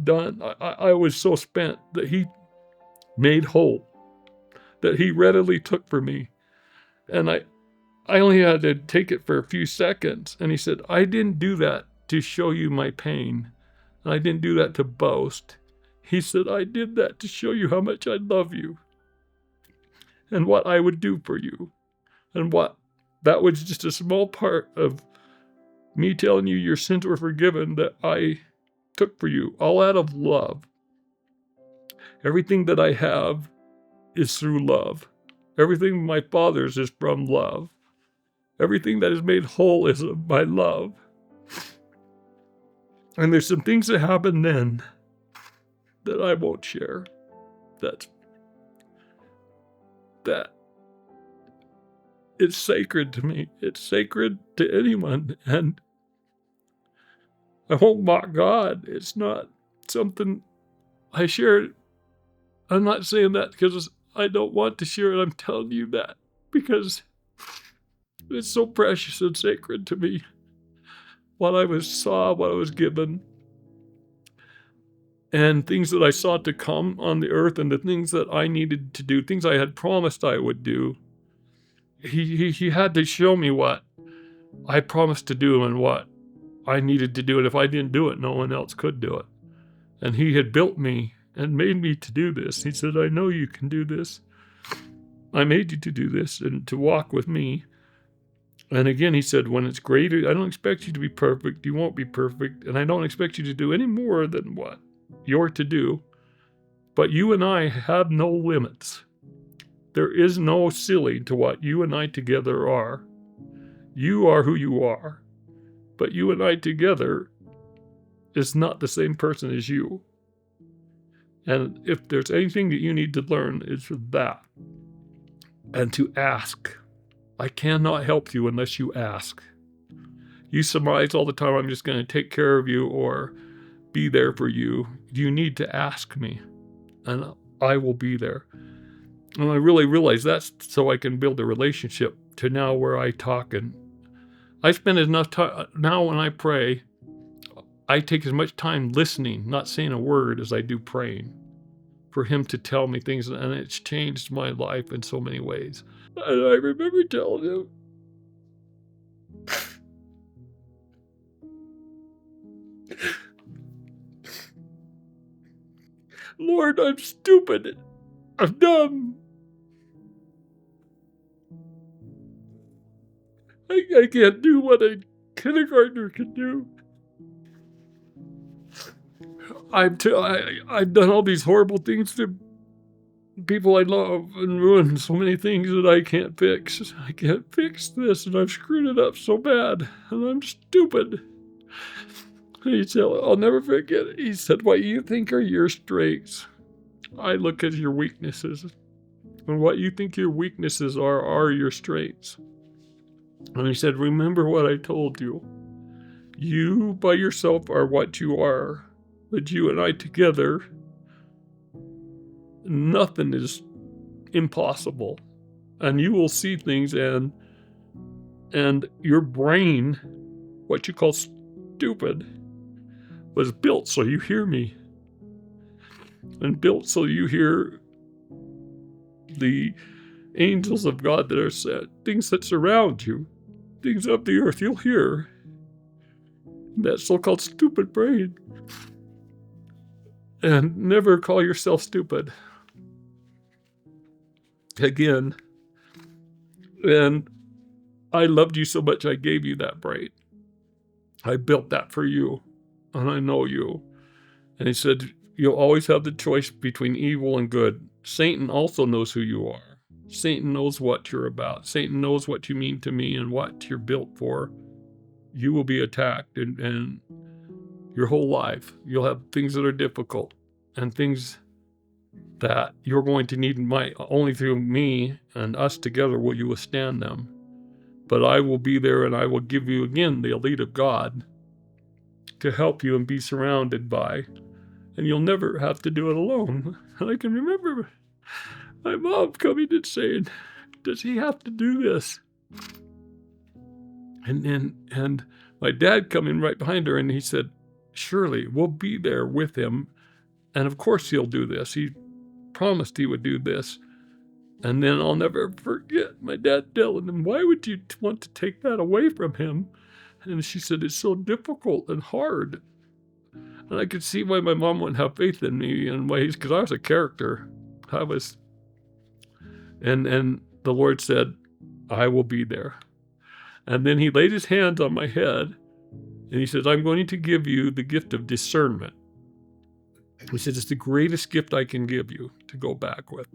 done. I was so spent that he made whole, that he readily took for me. And I only had to take it for a few seconds. And he said, "I didn't do that to show you my pain. And I didn't do that to boast." He said, "I did that to show you how much I love you and what I would do for you. And what that was just a small part of me telling you your sins were forgiven that I took for you, all out of love. Everything that I have is through love. Everything my Father's is from love. Everything that is made whole is by love." And there's some things that happen then that I won't share. That it's sacred to me. It's sacred to anyone. And I won't mock God. It's not something I share. I'm not saying that because I don't want to share it. I'm telling you that because it's so precious and sacred to me. What I saw, what I was given, and things that I saw to come on the earth, and the things that I needed to do, things I had promised I would do. He had to show me what I promised to do and what I needed to do. And if I didn't do it, no one else could do it. And he had built me and made me to do this. He said, I know you can do this. I made you to do this and to walk with me. And again, he said, when it's greater, I don't expect you to be perfect. You won't be perfect. And I don't expect you to do any more than what you're to do. But you and I have no limits. There is no ceiling to what you and I together are. You are who you are. But you and I together is not the same person as you. And if there's anything that you need to learn, it's that. And to ask. I cannot help you unless you ask. You surmise all the time, I'm just going to take care of you or be there for you. You need to ask me, and I will be there. And I really realize that's so I can build a relationship to now where I talk. And I spend enough time, now when I pray, I take as much time listening, not saying a word, as I do praying, for him to tell me things. And it's changed my life in so many ways. And I remember telling him, Lord, I'm stupid. I'm dumb. I can't do what a kindergartner can do. I've done all these horrible things to people I love and ruined so many things that I can't fix. I can't fix this, and I've screwed it up so bad, and I'm stupid. And he said, I'll never forget it. He said, what you think are your strengths, I look at your weaknesses. And what you think your weaknesses are your strengths. And he said, remember what I told you. You by yourself are what you are. But you and I together, nothing is impossible. And you will see things, and your brain, what you call stupid, was built so you hear me. And built so you hear the angels of God that are set, things that surround you, things of the earth you'll hear. That so-called stupid brain. And never call yourself stupid. Again. And I loved you so much I gave you that brain. I built that for you. And I know you. And he said, you'll always have the choice between evil and good. Satan also knows who you are. Satan knows what you're about. Satan knows what you mean to me and what you're built for. You will be attacked, and your whole life you'll have things that are difficult and things that you're going to need only through me and us together will you withstand them. But I will be there, and I will give you again the elite of God to help you and be surrounded by. And you'll never have to do it alone. And I can remember my mom coming and saying, does he have to do this? And my dad coming right behind her, and he said, surely we'll be there with him. And of course he'll do this. He promised he would do this. And then I'll never forget my dad telling him, why would you want to take that away from him? And she said, it's so difficult and hard. And I could see why my mom wouldn't have faith in me in ways, because I was a character. And the Lord said, I will be there. And then he laid his hands on my head, and he says, I'm going to give you the gift of discernment. He says, it's the greatest gift I can give you to go back with.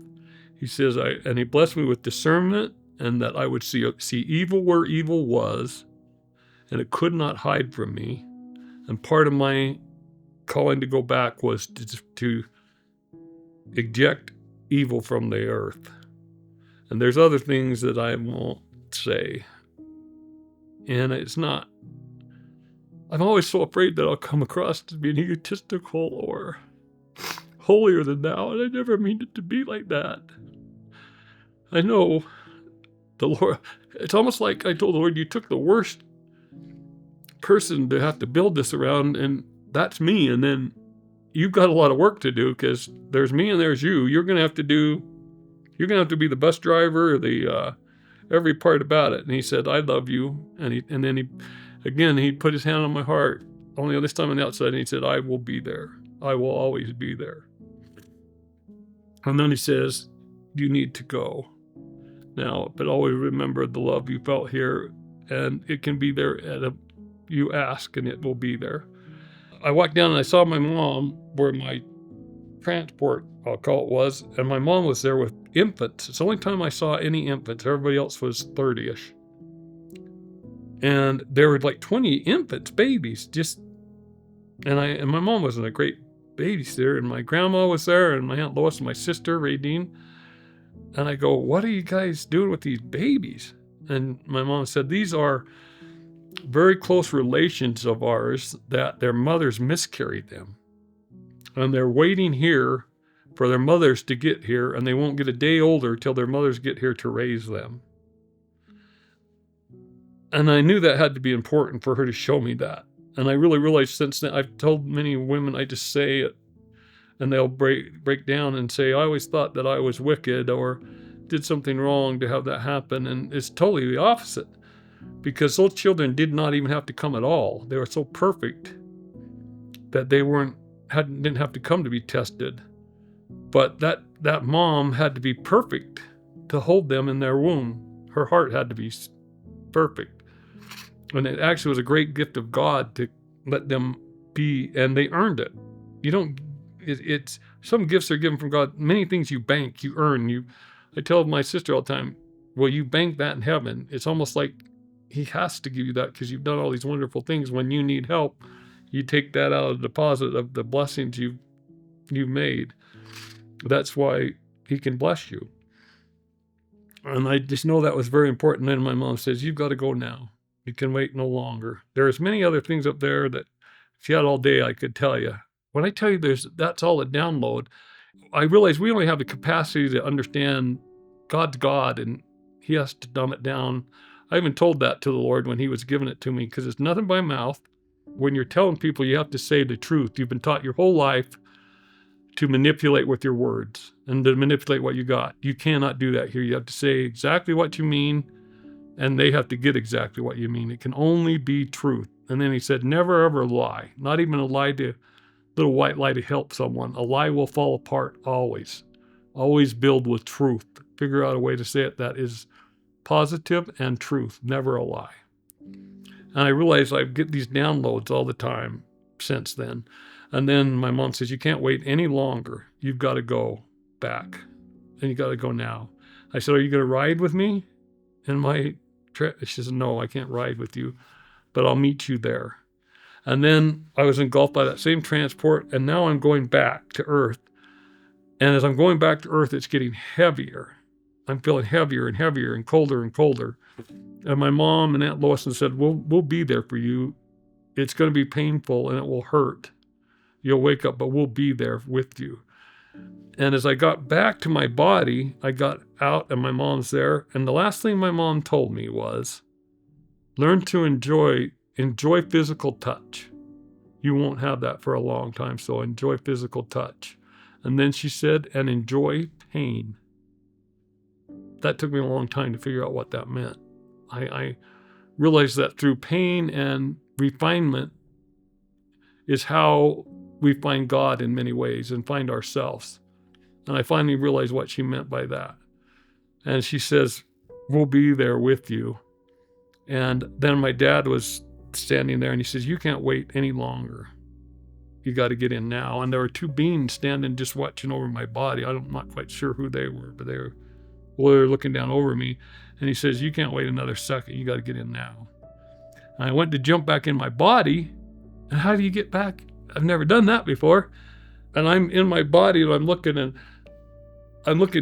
He says, and he blessed me with discernment, and that I would see evil where evil was, and it could not hide from me. And part of my calling to go back was to eject evil from the earth. And there's other things that I won't say. And it's not, I'm always so afraid that I'll come across as being egotistical or holier than thou, and I never mean it to be like that. I know the Lord, it's almost like I told the Lord, you took the worst person to have to build this around, and that's me, and then you've got a lot of work to do, because there's me and there's you. You're gonna have to be the bus driver, the every part about it. And he said, I love you. And then he put his hand on my heart, only this time on the outside, and he said, I will be there. I will always be there. And then he says, you need to go now, but always remember the love you felt here, and it can be there you ask, and it will be there. I walked down and I saw my mom where my transport, I'll call it, was, and my mom was there with infants. It's the only time I saw any infants. Everybody else was 30-ish. And there were like 20 infants, babies, and my mom wasn't a great babysitter, and my grandma was there, and my Aunt Lois and my sister, Radine. And I go, what are you guys doing with these babies? And my mom said, these are very close relations of ours that their mothers miscarried them. And they're waiting here for their mothers to get here, and they won't get a day older till their mothers get here to raise them. And I knew that had to be important for her to show me that. And I really realized since then, I've told many women, I just say it, and they'll break down and say, I always thought that I was wicked or did something wrong to have that happen. And it's totally the opposite, because those children did not even have to come at all. They were so perfect that they didn't have to come to be tested. But that mom had to be perfect to hold them in their womb. Her heart had to be perfect. And it actually was a great gift of God to let them be, and they earned it. It's some gifts are given from God. Many things you bank, you earn. I tell my sister all the time, well, you bank that in heaven. It's almost like he has to give you that because you've done all these wonderful things. When you need help, you take that out of the deposit of the blessings you've made. That's why he can bless you. And I just know that was very important. Then my mom says, you've got to go now. You can wait no longer. There's many other things up there that if you had all day, I could tell you. When I tell you that's all a download, I realize we only have the capacity to understand God's God, and he has to dumb it down. I even told that to the Lord when he was giving it to me, because it's nothing by mouth. When you're telling people, you have to say the truth. You've been taught your whole life to manipulate with your words and to manipulate what you got. You cannot do that here. You have to say exactly what you mean, and they have to get exactly what you mean. It can only be truth. And then he said, never ever lie. Not even a little white lie to help someone. A lie will fall apart always. Always build with truth. Figure out a way to say it that is positive and truth, never a lie. And I realize I get these downloads all the time since then. And then my mom says, you can't wait any longer. You've got to go back, and you got to go now. I said, are you going to ride with me in my trip? She says, no, I can't ride with you, but I'll meet you there. And then I was engulfed by that same transport, and now I'm going back to Earth. And as I'm going back to Earth, it's getting heavier. I'm feeling heavier and heavier and colder and colder. And my mom and Aunt Lois said, we'll be there for you. It's going to be painful and it will hurt. You'll wake up, but we'll be there with you. And as I got back to my body, I got out and my mom's there. And the last thing my mom told me was, learn to enjoy physical touch. You won't have that for a long time, so enjoy physical touch. And then she said, and enjoy pain. That took me a long time to figure out what that meant. I realized that through pain and refinement is how we find God in many ways and find ourselves. And I finally realized what she meant by that. And she says, we'll be there with you. And then my dad was standing there and he says, you can't wait any longer. You got to get in now. And there were two beings standing just watching over my body. I'm not quite sure who they were, but they were looking down over me. And he says, you can't wait another second. You got to get in now. And I went to jump back in my body, And how do you get back? I've never done that before. And I'm in my body and I'm looking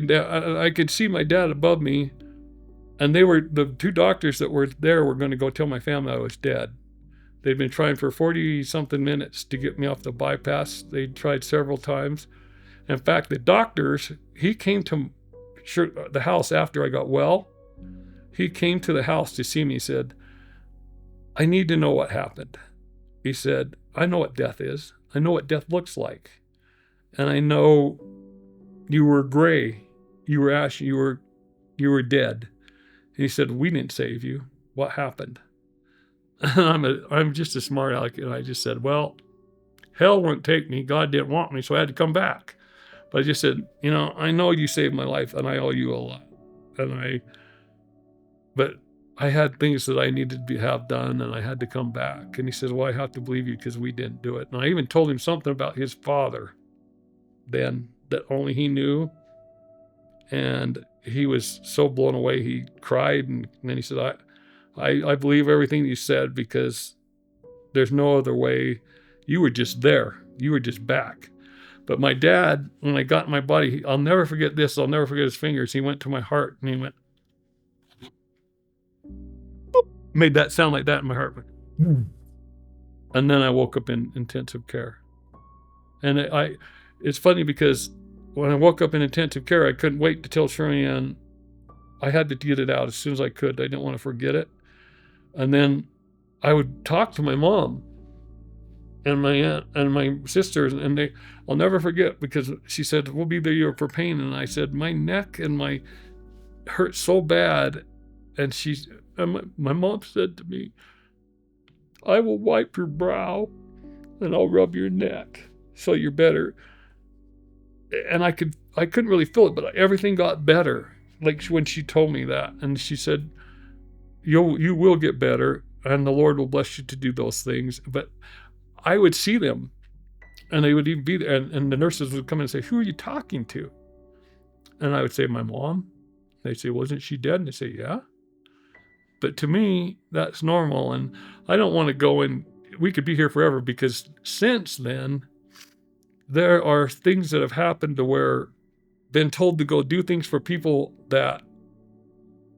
down. I could see my dad above me. And the two doctors that were there were going to go tell my family I was dead. They'd been trying for 40 something minutes to get me off the bypass. They tried several times. In fact, the doctors, he came to the house after I got well. He came to the house to see me. He said, I need to know what happened. He said, I know what death is. I know what death looks like. And I know you were gray. You were ashy. You were dead. And he said, we didn't save you. What happened? I'm just a smart aleck. And I just said, well, hell wouldn't take me. God didn't want me, so I had to come back. But I just said, I know you saved my life and I owe you a lot. But I had things that I needed to have done and I had to come back. And he said, well, I have to believe you because we didn't do it. And I even told him something about his father then that only he knew. And he was so blown away, he cried. And then he said, I believe everything you said because there's no other way. You were just there. You were just back. But my dad, when I got in my body, I'll never forget this. I'll never forget his fingers. He went to my heart and he went, boop, made that sound like that in my heart. And then I woke up in intensive care. And it's funny because when I woke up in intensive care, I couldn't wait to tell Shirley-Ann. I had to get it out as soon as I could. I didn't want to forget it. And then I would talk to my mom and my aunt and my sisters, and I'll never forget because she said, we'll be there for pain. And I said, my neck and my hurt so bad. And my mom said to me, I will wipe your brow and I'll rub your neck so you're better. And I couldn't really feel it, but everything got better. Like when she told me that, and she said, you will get better and the Lord will bless you to do those things. But I would see them and they would even be there, and the nurses would come in and say, who are you talking to? And I would say, my mom. They'd say, wasn't she dead? And they say, yeah. But to me, that's normal. And I don't want to go in, we could be here forever because since then, there are things that have happened to where been told to go do things for people that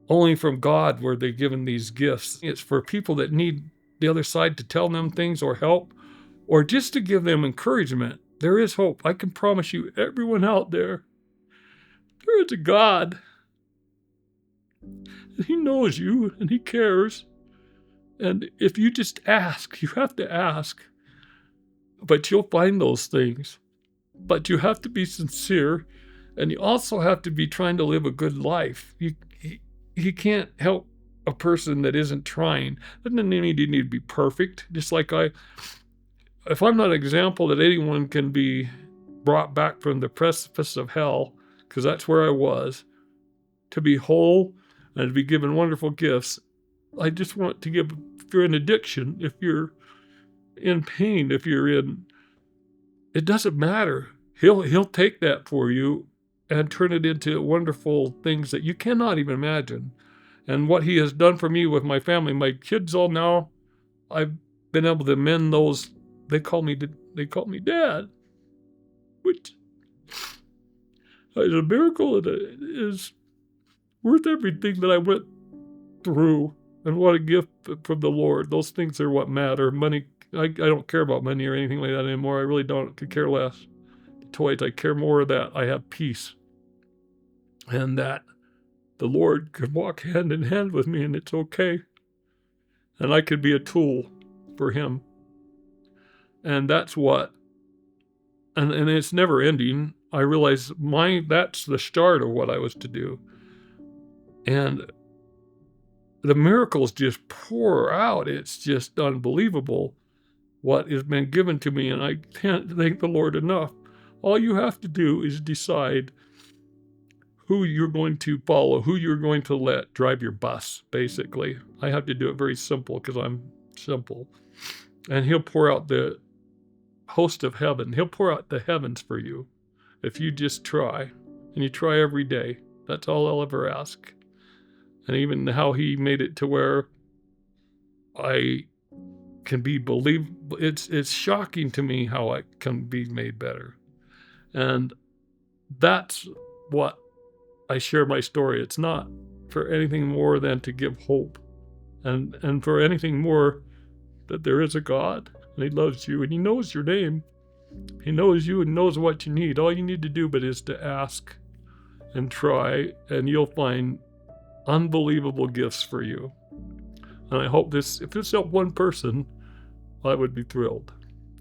only from God were they given these gifts. It's for people that need the other side to tell them things or help, or just to give them encouragement. There is hope. I can promise you, everyone out there is a God. He knows you and he cares. And if you just ask, you have to ask. But you'll find those things. But you have to be sincere. And you also have to be trying to live a good life. You can't help a person that isn't trying. Doesn't mean you need to be perfect. Just like if I'm not an example that anyone can be brought back from the precipice of hell, because that's where I was, to be whole and to be given wonderful gifts, I just want to give, if you're in addiction, if you're in pain, if you're in, it doesn't matter. He'll take that for you and turn it into wonderful things that you cannot even imagine. And what he has done for me with my family, my kids all now, I've been able to mend those. They call me Dad, which is a miracle. It is worth everything that I went through, and what a gift from the Lord. Those things are what matter. Money, I don't care about money or anything like that anymore. I really don't. Could care less. Toys, I care more that I have peace, and that the Lord could walk hand in hand with me, and it's okay. And I could be a tool for him. And that's what, and it's never ending. I realize that's the start of what I was to do. And the miracles just pour out. It's just unbelievable what has been given to me, and I can't thank the Lord enough. All you have to do is decide who you're going to follow, who you're going to let drive your bus, basically. I have to do it very simple because I'm simple. And he'll pour out the host of heaven. He'll pour out the heavens for you if you just try. And you try every day. That's all I'll ever ask. And even how he made it to where I can be believed. It's shocking to me how I can be made better. And that's what I share my story. It's not for anything more than to give hope, and for anything more that there is a God, and he loves you, and he knows your name. He knows you and knows what you need. All you need to do but is to ask and try, and you'll find unbelievable gifts for you. And I hope if this helped one person, I would be thrilled.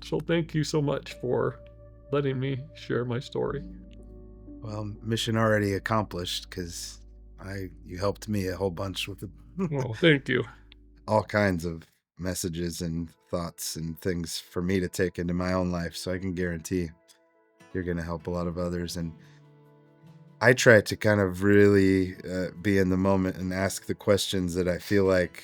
So thank you so much for letting me share my story. Well, mission already accomplished, because you helped me a whole bunch with Well, thank you. all kinds of messages and thoughts and things for me to take into my own life. So I can guarantee you're going to help a lot of others. And I try to kind of really be in the moment and ask the questions that I feel like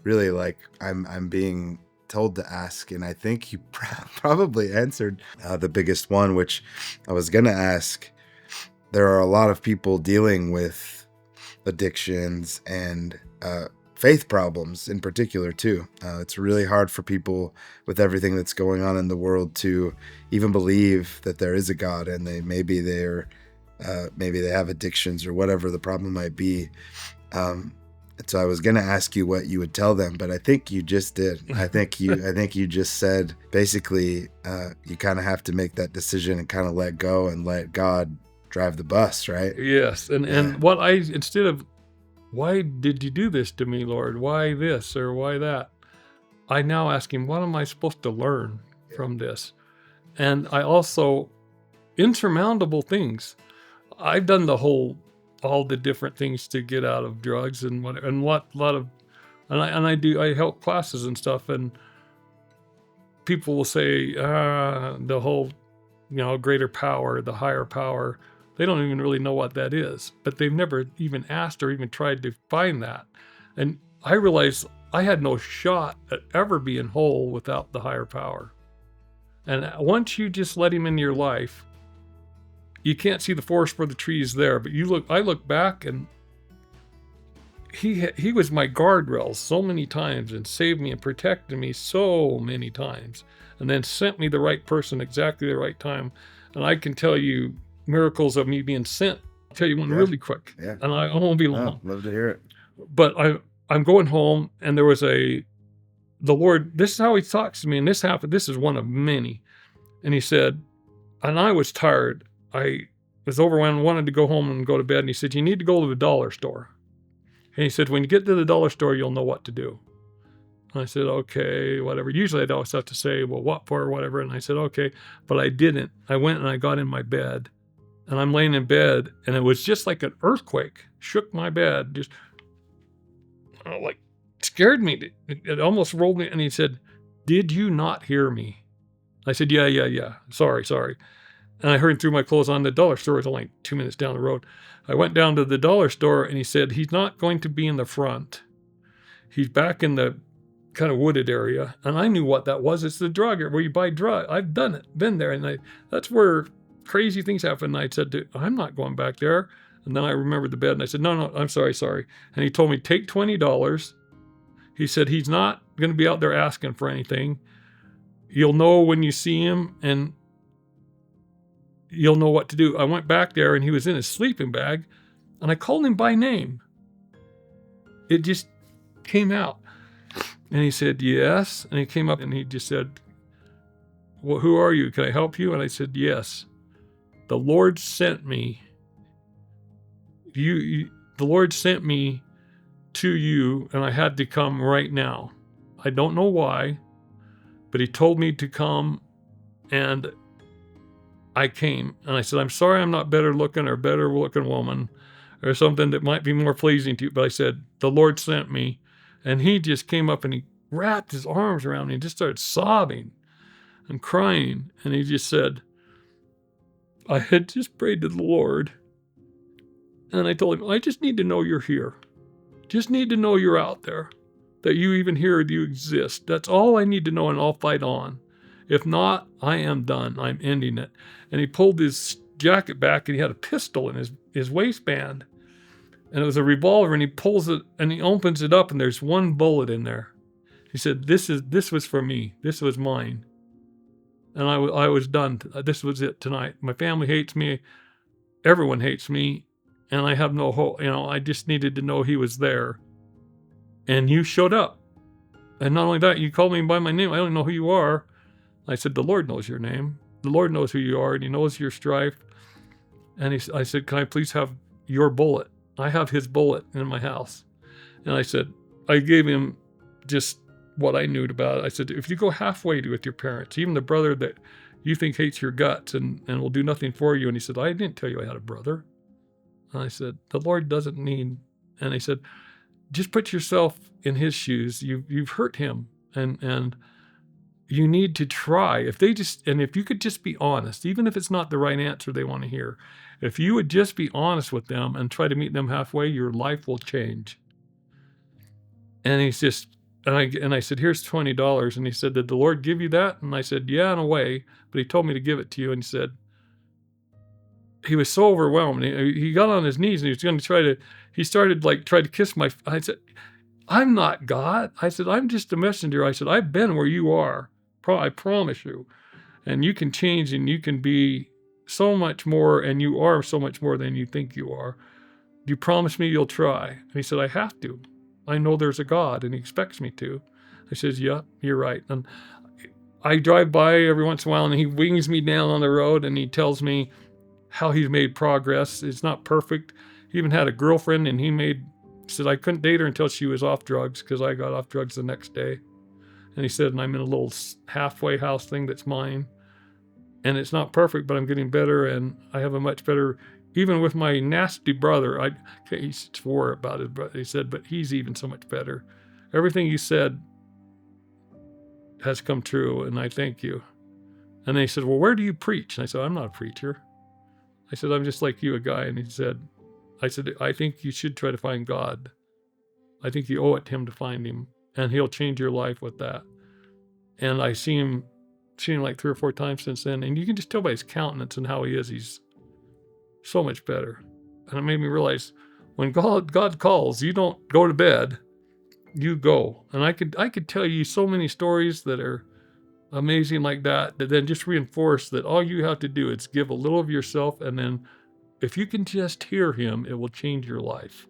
really like I'm being told to ask. And I think you probably answered the biggest one, which I was going to ask. There are a lot of people dealing with addictions and faith problems in particular too. It's really hard for people with everything that's going on in the world to even believe that there is a God, and maybe they have addictions or whatever the problem might be. And so I was going to ask you what you would tell them, but I think you just did. I think you just said basically you kind of have to make that decision and kind of let go and let God drive the bus, right? Yes, and what instead of, why did you do this to me, Lord? Why this or why that? I now ask him, what am I supposed to learn from this? And I also, insurmountable things. I've done all the different things to get out of drugs and I help classes and stuff, and people will say, the whole, greater power, the higher power. They don't even really know what that is, but they've never even asked or even tried to find that. And I realized I had no shot at ever being whole without the higher power. And once you just let him into your life, you can't see the forest for the trees there, but I look back, and he was my guardrail so many times, and saved me and protected me so many times, and then sent me the right person exactly the right time. And I can tell you miracles of me being sent. I'll tell you one really quick, and I won't be long. Love to hear it. But I'm going home, and there was the Lord, this is how he talks to me, and this happened. This is one of many. And he said, and I was tired. I was overwhelmed, wanted to go home and go to bed. And he said, you need to go to the dollar store. And he said, when you get to the dollar store, you'll know what to do. And I said, okay, whatever. Usually I'd always have to say, well, what for, or whatever. And I said, okay, but I didn't. I went and I got in my bed, and I'm laying in bed, and it was just like an earthquake, shook my bed, just like scared me. It almost rolled me. And he said, did you not hear me? I said, yeah. Sorry. And I hurried through my clothes on. The dollar store was only 2 minutes down the road. I went down to the dollar store, and he said, he's not going to be in the front. He's back in the kind of wooded area. And I knew what that was. It's the drug where you buy drugs. I've done it, been there. And that's where crazy things happen. And I said, I'm not going back there. And then I remembered the bed, and I said, no, I'm sorry. And he told me, take $20. He said, he's not going to be out there asking for anything. You'll know when you see him, and you'll know what to do. I went back there, and he was in his sleeping bag, and I called him by name. It just came out. And he said, yes. And he came up, and he just said, well, who are you? Can I help you? And I said, yes. The Lord sent me. The Lord sent me to you, and I had to come right now. I don't know why, but he told me to come, and I came. And I said, I'm sorry I'm not better looking woman or something that might be more pleasing to you. But I said, the Lord sent me. And he just came up, and he wrapped his arms around me and just started sobbing and crying. And he just said, I had just prayed to the Lord, and I told him, I just need to know you're here. Just need to know you're out there, that you even here, you exist. That's all I need to know, and I'll fight on. If not, I am done. I'm ending it. And he pulled his jacket back, and he had a pistol in his waistband. And it was a revolver, and he pulls it, and he opens it up, and there's one bullet in there. He said, this was for me. This was mine. And I was done. This was it tonight. My family hates me. Everyone hates me. And I have no hope. I just needed to know he was there. And you showed up. And not only that, you called me by my name. I don't know who you are. I said, the Lord knows your name. The Lord knows who you are, and he knows your strife. And I said, can I please have your bullet? I have his bullet in my house. And I said, I gave him just what I knew about it. I said, if you go halfway with your parents, even the brother that you think hates your guts and will do nothing for you. And he said, I didn't tell you I had a brother. And I said, the Lord doesn't need. And he said, just put yourself in his shoes. You've hurt him. And you need to try. If you could just be honest, even if it's not the right answer they want to hear, if you would just be honest with them and try to meet them halfway, your life will change. And he's just, and I said, here's $20. And he said, did the Lord give you that? And I said, yeah, in a way, but he told me to give it to you. And he said, he was so overwhelmed. He got on his knees and he was going to he started try to kiss I said, I'm not God. I said, I'm just a messenger. I said, I've been where you are. I promise you. And you can change and you can be so much more, and you are so much more than you think you are. Do you promise me you'll try? And he said, I have to. I know there's a God and he expects me to. I says, yeah, you're right. And I drive by every once in a while and he wings me down on the road and he tells me how he's made progress. It's not perfect. He even had a girlfriend and he said I couldn't date her until she was off drugs because I got off drugs the next day. And he said, and I'm in a little halfway house thing that's mine. And it's not perfect, but I'm getting better. And I have a much better, even with my nasty brother, he swore about his brother. He said, but he's even so much better. Everything you said has come true, and I thank you. And they said, well, where do you preach? And I said, I'm not a preacher. I said, I'm just like you, a guy. And I said, I think you should try to find God. I think you owe it to him to find him. And he'll change your life with that. And I seen him like 3 or 4 times since then. And you can just tell by his countenance and how he is, he's so much better. And it made me realize when God calls, you don't go to bed, you go. And I could tell you so many stories that are amazing like that then just reinforce that all you have to do is give a little of yourself. And then if you can just hear him, it will change your life.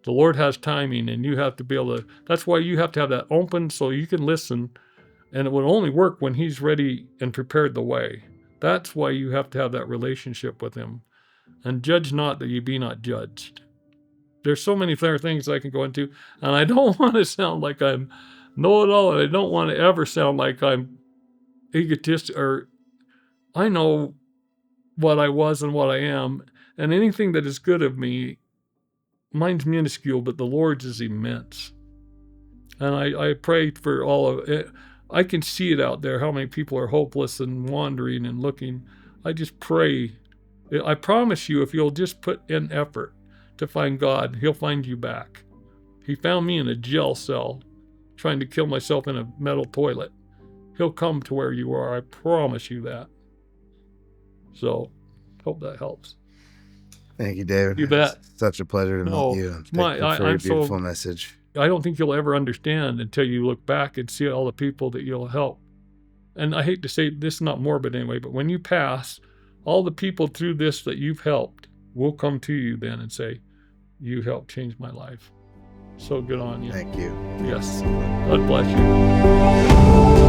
The Lord has timing, and you have to be able to, that's why you have to have that open so you can listen, and it will only work when he's ready and prepared the way. That's why you have to have that relationship with him. And judge not that you be not judged. There's so many other things I can go into, and I don't want to sound like I'm know-it-all, and I don't want to ever sound like I'm egotistic, or I know what I was and what I am, and anything that is good of me, mine's minuscule, but the Lord's is immense. And I pray for all of it. I can see it out there, how many people are hopeless and wandering and looking. I just pray. I promise you, if you'll just put in effort to find God, he'll find you back. He found me in a jail cell, trying to kill myself in a metal toilet. He'll come to where you are. I promise you that. So, hope that helps. Thank you, David. You bet. It's such a pleasure to meet you. Thank you for your beautiful message. I don't think you'll ever understand until you look back and see all the people that you'll help. And I hate to say this is not morbid anyway, but when you pass, all the people through this that you've helped will come to you then and say, you helped change my life. So good on you. Thank you. Yes. God bless you.